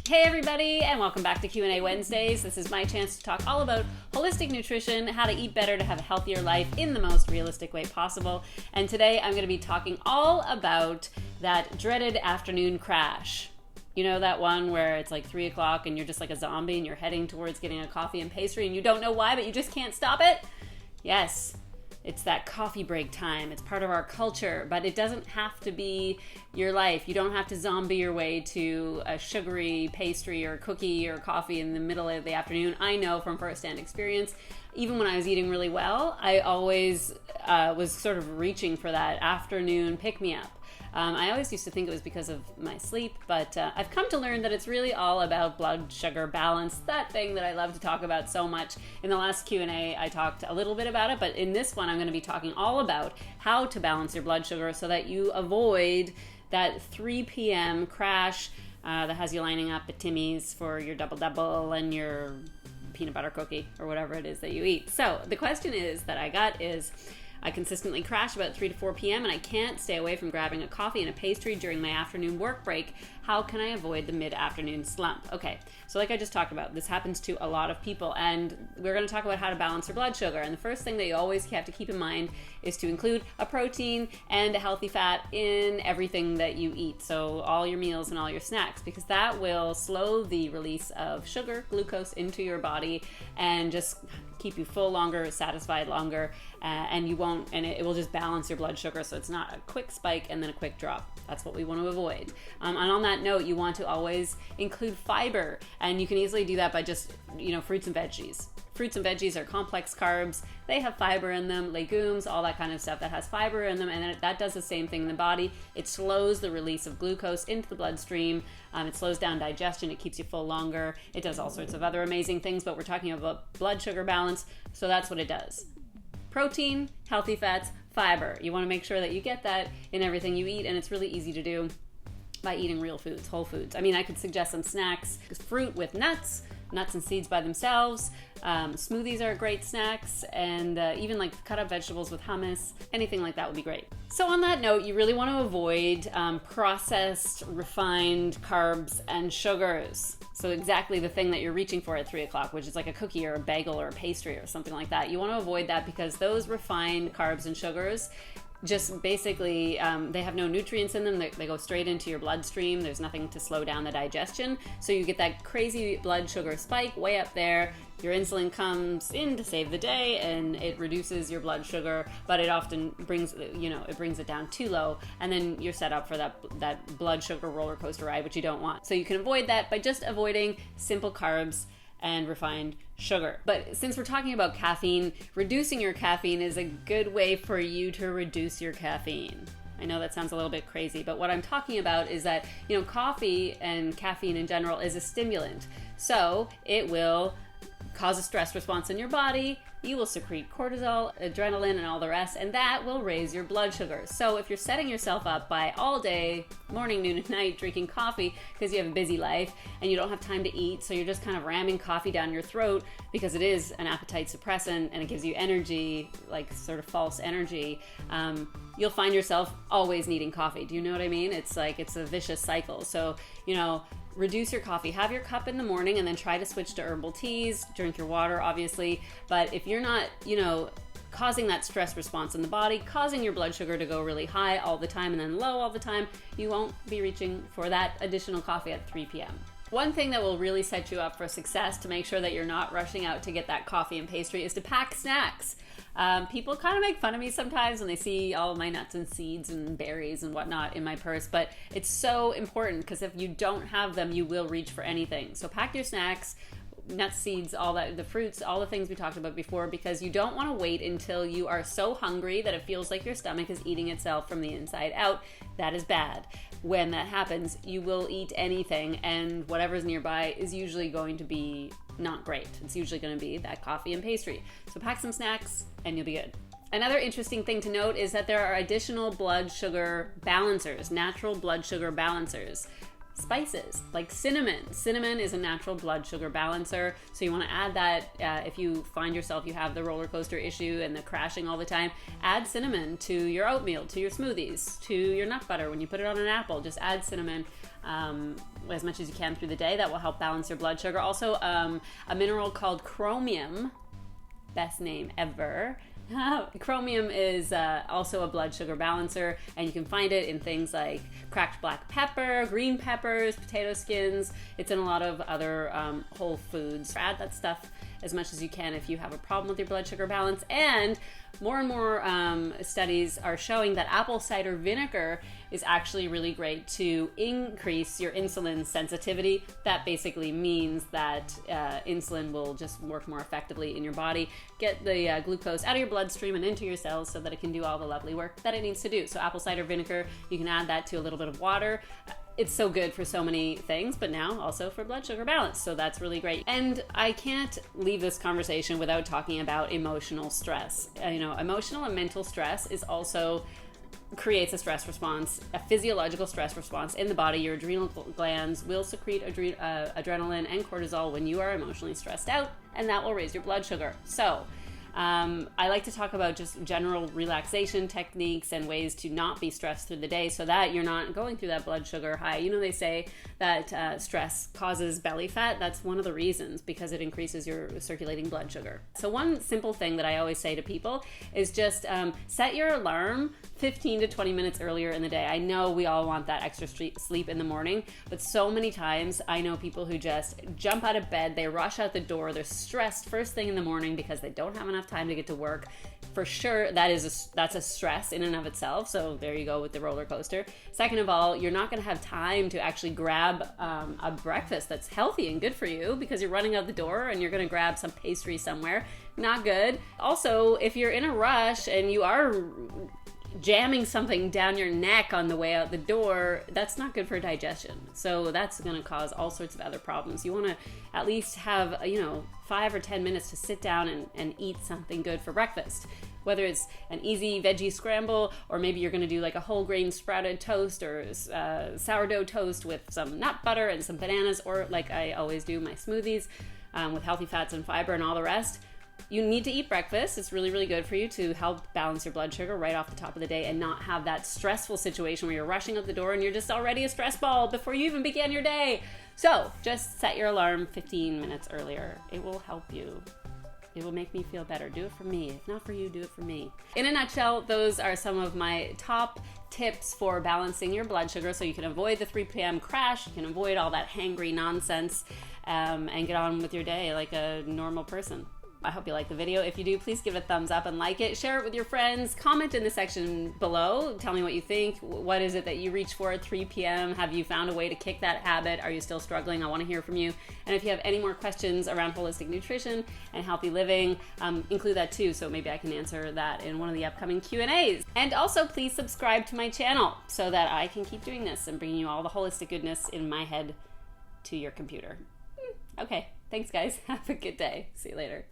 Hey everybody, and welcome back to Q&A Wednesdays. This is my chance to talk all about holistic nutrition, how to eat better to have a healthier life in the most realistic way possible. And today I'm going to be talking all about that dreaded afternoon crash. You know that one where it's like 3 o'clock and you're just like a zombie and you're heading towards getting a coffee and pastry and you don't know why, but you just can't stop it? Yes. It's that coffee break time. It's part of our culture, but it doesn't have to be your life. You don't have to zombie your way to a sugary pastry or cookie or coffee in the middle of the afternoon. I know from firsthand experience, even when I was eating really well, I always was sort of reaching for that afternoon pick-me-up. I always used to think it was because of my sleep, but I've come to learn that it's really all about blood sugar balance, that thing that I love to talk about so much. In the last Q&A, I talked a little bit about it, but in this one, I'm going to be talking all about how to balance your blood sugar so that you avoid that 3 p.m. crash that has you lining up at Timmy's for your double-double and your peanut butter cookie or whatever it is that you eat. So the question is that I got is, I consistently crash about 3 to 4 p.m. and I can't stay away from grabbing a coffee and a pastry during my afternoon work break. How can I avoid the mid-afternoon slump? Okay, so like I just talked about, this happens to a lot of people, and we're going to talk about how to balance your blood sugar. And the first thing that you always have to keep in mind is to include a protein and a healthy fat in everything that you eat. So all your meals and all your snacks, because that will slow the release of sugar, glucose into your body and just keep you full longer, satisfied longer, and it will just balance your blood sugar so it's not a quick spike and then a quick drop. That's what we want to avoid. And on that note, you want to always include fiber, and you can easily do that by just, fruits and veggies. Fruits and veggies are complex carbs. They have fiber in them, legumes, all that kind of stuff that has fiber in them, and then that does the same thing in the body. It slows the release of glucose into the bloodstream. It slows down digestion. It keeps you full longer. It does all sorts of other amazing things, but we're talking about blood sugar balance, so that's what it does. Protein, healthy fats, fiber. You want to make sure that you get that in everything you eat, and it's really easy to do by eating real foods, whole foods. I mean, I could suggest some snacks, fruit with nuts and seeds by themselves. Smoothies are great snacks, and even like cut up vegetables with hummus, anything like that would be great. So on that note, you really want to avoid processed, refined carbs and sugars. So exactly the thing that you're reaching for at 3 o'clock, which is like a cookie or a bagel or a pastry or something like that. You want to avoid that because those refined carbs and sugars just basically, they have no nutrients in them. They go straight into your bloodstream. There's nothing to slow down the digestion. So you get that crazy blood sugar spike way up there. Your insulin comes in to save the day and it reduces your blood sugar, but it often brings it down too low. And then you're set up for that blood sugar roller coaster ride, which you don't want. So you can avoid that by just avoiding simple carbs and refined sugar. But since we're talking about caffeine, reducing your caffeine is a good way for you to reduce your caffeine. I know that sounds a little bit crazy, but what I'm talking about is that, coffee and caffeine in general is a stimulant. So it will cause a stress response in your body. You will secrete cortisol, adrenaline, and all the rest, and that will raise your blood sugar. So if you're setting yourself up by all day, morning, noon, and night, drinking coffee because you have a busy life and you don't have time to eat, so you're just kind of ramming coffee down your throat because it is an appetite suppressant and it gives you energy, like sort of false energy, you'll find yourself always needing coffee. Do you know what I mean? It's like it's a vicious cycle. So, reduce your coffee. Have your cup in the morning and then try to switch to herbal teas. Drink your water, obviously. But if you're not, causing that stress response in the body, causing your blood sugar to go really high all the time and then low all the time, you won't be reaching for that additional coffee at 3 p.m. One thing that will really set you up for success to make sure that you're not rushing out to get that coffee and pastry is to pack snacks. People kind of make fun of me sometimes when they see all of my nuts and seeds and berries and whatnot in my purse, but it's so important because if you don't have them, you will reach for anything. So pack your snacks, nuts, seeds, all that, the fruits, all the things we talked about before, because you don't want to wait until you are so hungry that it feels like your stomach is eating itself from the inside out. That is bad. When that happens, you will eat anything, and whatever's nearby is usually going to be not great. It's usually going to be that coffee and pastry. So pack some snacks and you'll be good. Another interesting thing to note is that there are additional blood sugar balancers, natural blood sugar balancers. spices like cinnamon. Cinnamon is a natural blood sugar balancer, so you want to add that. If you find yourself you have the roller coaster issue and the crashing all the time, add cinnamon to your oatmeal, to your smoothies, to your nut butter. When you put it on an apple, just add cinnamon as much as you can through the day. That will help balance your blood sugar. Also, a mineral called chromium, best name ever. Chromium is also a blood sugar balancer, and you can find it in things like cracked black pepper, green peppers, potato skins. It's in a lot of other whole foods. Add that stuff as much as you can if you have a problem with your blood sugar balance. And more studies are showing that apple cider vinegar is actually really great to increase your insulin sensitivity. That basically means that insulin will just work more effectively in your body, get the glucose out of your bloodstream and into your cells so that it can do all the lovely work that it needs to do. So apple cider vinegar, you can add that to a little bit of water. It's so good for so many things, but now also for blood sugar balance. So that's really great. And I can't leave this conversation without talking about emotional stress. Emotional and mental stress is also creates a stress response, a physiological stress response in the body. Your adrenal glands will secrete adrenaline and cortisol when you are emotionally stressed out, and that will raise your blood sugar. So I like to talk about just general relaxation techniques and ways to not be stressed through the day so that you're not going through that blood sugar high. They say that stress causes belly fat. That's one of the reasons, because it increases your circulating blood sugar. So one simple thing that I always say to people is just set your alarm 15 to 20 minutes earlier in the day. I know we all want that extra sleep in the morning, but so many times I know people who just jump out of bed, they rush out the door, they're stressed first thing in the morning because they don't have enough time to get to work. For sure, that's a stress in and of itself. So there you go with the roller coaster. Second of all, you're not going to have time to actually grab a breakfast that's healthy and good for you because you're running out the door and you're going to grab some pastry somewhere. Not good. Also, if you're in a rush and you are jamming something down your neck on the way out the door, that's not good for digestion. So that's going to cause all sorts of other problems. You want to at least have 5 or 10 minutes to sit down and eat something good for breakfast, whether it's an easy veggie scramble, or maybe you're going to do like a whole grain sprouted toast or sourdough toast with some nut butter and some bananas, or like I always do, my smoothies with healthy fats and fiber and all the rest. You need to eat breakfast. It's really, really good for you to help balance your blood sugar right off the top of the day and not have that stressful situation where you're rushing out the door and you're just already a stress ball before you even began your day. So just set your alarm 15 minutes earlier. It will help you. It will make me feel better. Do it for me. If not for you, do it for me. In a nutshell, those are some of my top tips for balancing your blood sugar so you can avoid the 3 p.m. crash, you can avoid all that hangry nonsense, and get on with your day like a normal person. I hope you like the video. If you do, please give it a thumbs up and like it. Share it with your friends. Comment in the section below. Tell me what you think. What is it that you reach for at 3 p.m.? Have you found a way to kick that habit? Are you still struggling? I want to hear from you. And if you have any more questions around holistic nutrition and healthy living, include that too, so maybe I can answer that in one of the upcoming Q&As. And also, please subscribe to my channel so that I can keep doing this and bringing you all the holistic goodness in my head to your computer. Okay, thanks guys. Have a good day. See you later.